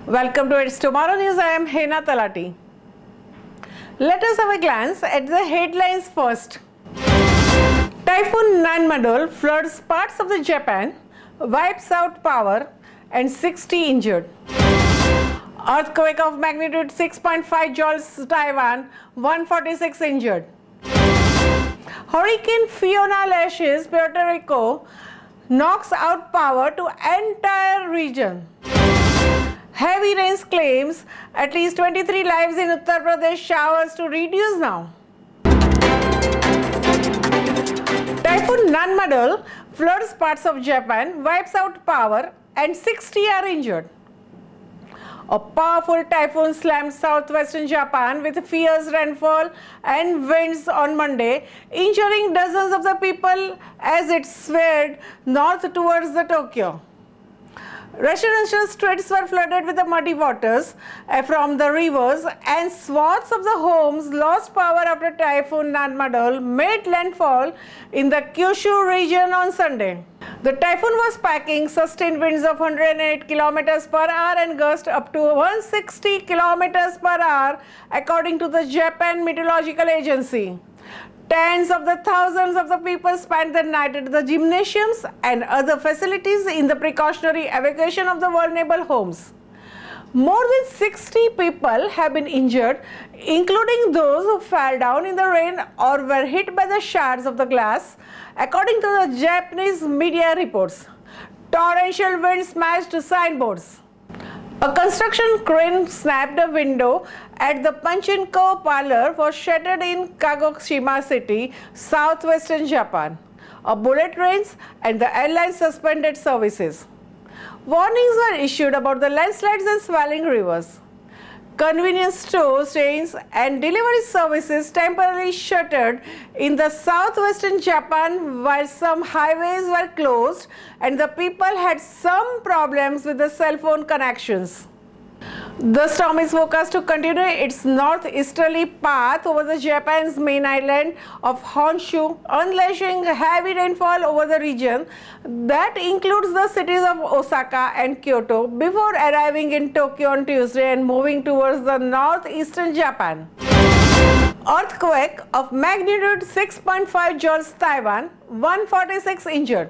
Welcome to It's Tomorrow News. I am Hena Talati. Let us have a glance at the headlines first. Typhoon Nanmadol floods parts of the Japan, wipes out power and 60 injured. Earthquake of magnitude 6.5 jolts Taiwan, 146 injured. Hurricane Fiona lashes Puerto Rico, knocks out power to entire region. Heavy rains claims at least 23 lives in Uttar Pradesh, showers to reduce now. Typhoon Nanmadol floods parts of Japan, wipes out power and 60 are injured. A powerful typhoon slammed southwestern Japan with fierce rainfall and winds on Monday, injuring dozens of the people as it swept north towards the Tokyo. Residential streets were flooded with the muddy waters from the rivers, and swaths of the homes lost power after Typhoon Nanmadol made landfall in the Kyushu region on Sunday. The typhoon was packing sustained winds of 108 km per hour and gusts up to 160 km per hour, according to the Japan Meteorological Agency. Tens of the thousands of the people spent the night at the gymnasiums and other facilities in the precautionary evacuation of the vulnerable homes. More than 60 people have been injured, including those who fell down in the rain or were hit by the shards of the glass, according to the Japanese media reports. Torrential wind smashed signboards. A construction crane snapped a window at the Pachinko parlor was shattered in Kagoshima City, southwestern Japan. A bullet rains and the airline suspended services. Warnings were issued about the landslides and swelling rivers. Convenience store chains and delivery services temporarily shuttered in the southwestern Japan while some highways were closed and the people had some problems with the cell phone connections. The storm is forecast to continue its northeasterly path over the Japan's main island of Honshu, unleashing heavy rainfall over the region that includes the cities of Osaka and Kyoto before arriving in Tokyo on Tuesday and moving towards the northeastern Japan. Earthquake of magnitude 6.5 jolts Taiwan, 146 injured.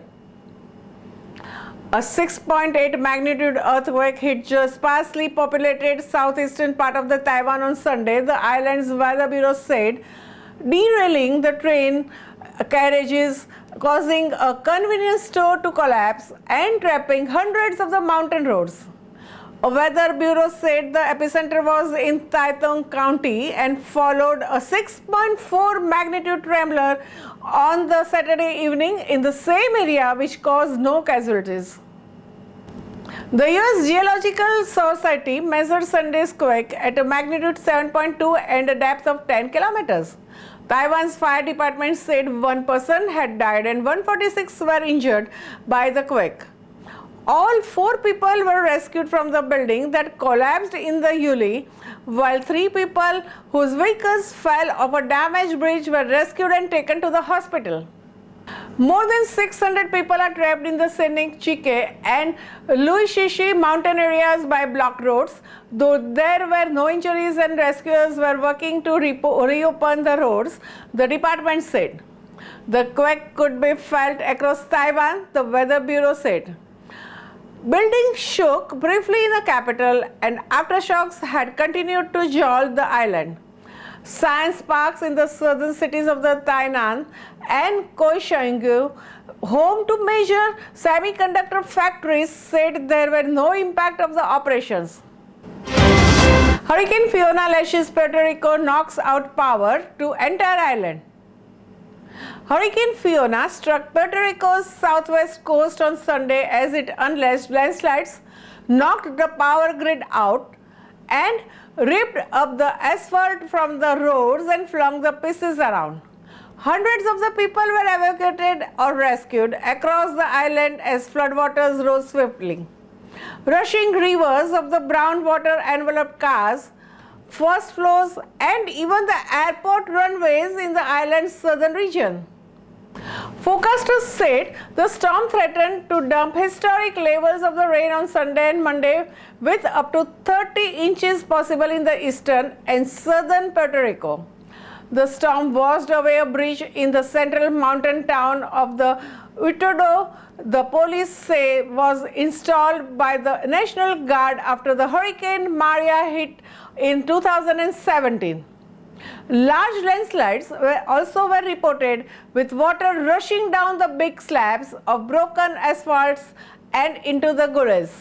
A 6.8 magnitude earthquake hit the sparsely populated southeastern part of the Taiwan on Sunday, the island's weather bureau said, derailing the train carriages, causing a convenience store to collapse and trapping hundreds of the mountain roads. A weather bureau said the epicenter was in Taitung County and followed a 6.4 magnitude tremor on the Saturday evening in the same area, which caused no casualties. The U.S. Geological Society measured Sunday's quake at a magnitude 7.2 and a depth of 10 kilometers. Taiwan's fire department said one person had died and 146 were injured by the quake. All 4 people were rescued from the building that collapsed in the Yuli, while 3 people whose vehicles fell off a damaged bridge were rescued and taken to the hospital. More than 600 people are trapped in the scenic Chike and Luishishi mountain areas by blocked roads, though there were no injuries and rescuers were working to reopen the roads, the department said. The quake could be felt across Taiwan, the weather bureau said. Buildings shook briefly in the capital and aftershocks had continued to jolt the island. Science parks in the southern cities of the Tainan and Kaohsiung, home to major semiconductor factories, said there were no impact of the operations. Hurricane Fiona lashes Puerto Rico, knocks out power to entire island. Hurricane Fiona struck Puerto Rico's southwest coast on Sunday as it unleashed landslides, knocked the power grid out, and ripped up the asphalt from the roads and flung the pieces around. Hundreds of the people were evacuated or rescued across the island as floodwaters rose swiftly. Rushing rivers of the brown water enveloped cars, first floors, and even the airport runways in the island's southern region. Forecast Forecasters said the storm threatened to dump historic levels of the rain on Sunday and Monday, with up to 30 inches possible in the eastern and southern Puerto Rico. The storm washed away a bridge in the central mountain town of the Utuado. The police say was installed by the National Guard after the Hurricane Maria hit in 2017. Large landslides were reported, with water rushing down the big slabs of broken asphalts and into the gullies.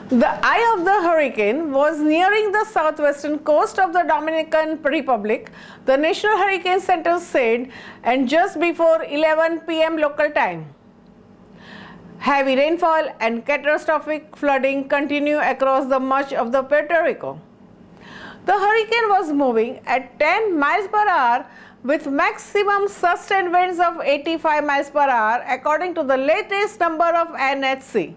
The eye of the hurricane was nearing the southwestern coast of the Dominican Republic, the National Hurricane Center said, and just before 11 p.m. local time. Heavy rainfall and catastrophic flooding continue across much of the Puerto Rico. The hurricane was moving at 10 miles per hour with maximum sustained winds of 85 miles per hour, according to the latest number of NHC.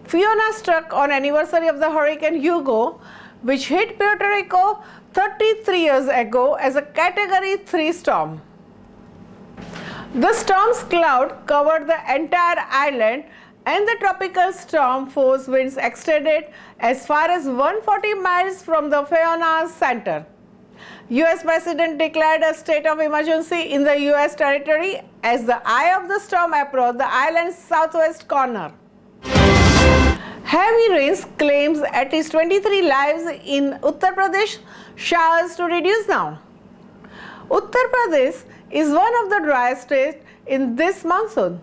Fiona struck on anniversary of the Hurricane Hugo, which hit Puerto Rico 33 years ago as a Category 3 storm. The storm's cloud covered the entire island, and the tropical storm force winds extended as far as 140 miles from the Fiona's center. U.S. President declared a state of emergency in the U.S. territory as the eye of the storm approached the island's southwest corner. Heavy rains claims at least 23 lives in Uttar Pradesh. Showers to reduce now. Uttar Pradesh is one of the driest states in this monsoon.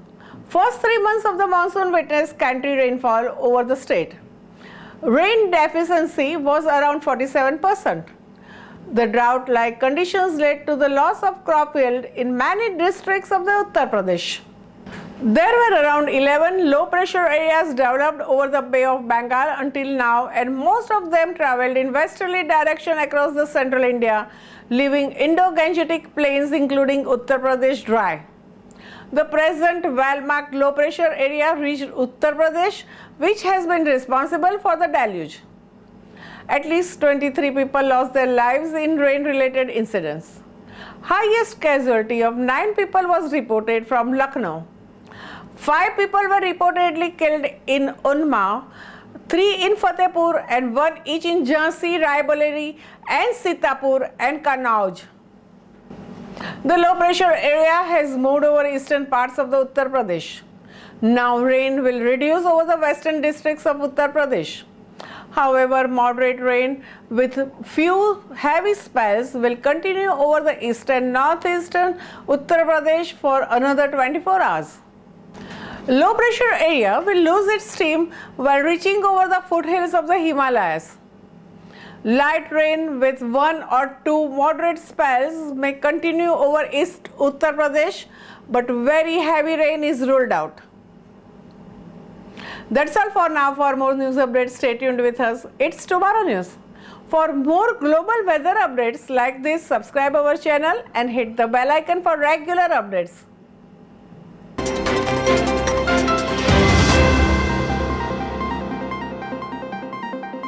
First 3 months of the monsoon witnessed scanty rainfall over the state. Rain deficiency was around 47%. The drought-like conditions led to the loss of crop yield in many districts of the Uttar Pradesh. There were around 11 low-pressure areas developed over the Bay of Bengal until now, and most of them traveled in westerly direction across the central India, leaving Indo-Gangetic plains including Uttar Pradesh dry. The present well-marked low-pressure area reached Uttar Pradesh, which has been responsible for the deluge. At least 23 people lost their lives in rain-related incidents. Highest casualty of 9 people was reported from Lucknow. 5 people were reportedly killed in Unnav, 3 in Fatehpur and 1 each in Jhansi, Raebareli and Sitapur and Kannauj. The low pressure area has moved over eastern parts of the Uttar Pradesh. Now rain will reduce over the western districts of Uttar Pradesh. However, moderate rain with few heavy spells will continue over the eastern northeastern Uttar Pradesh for another 24 hours. Low pressure area will lose its steam while reaching over the foothills of the Himalayas. Light rain with 1 or 2 moderate spells may continue over East Uttar Pradesh, but very heavy rain is ruled out. That's all for now. For more news updates, stay tuned with us. It's Tomorrow News. For more global weather updates like this, subscribe our channel and hit the bell icon for regular updates.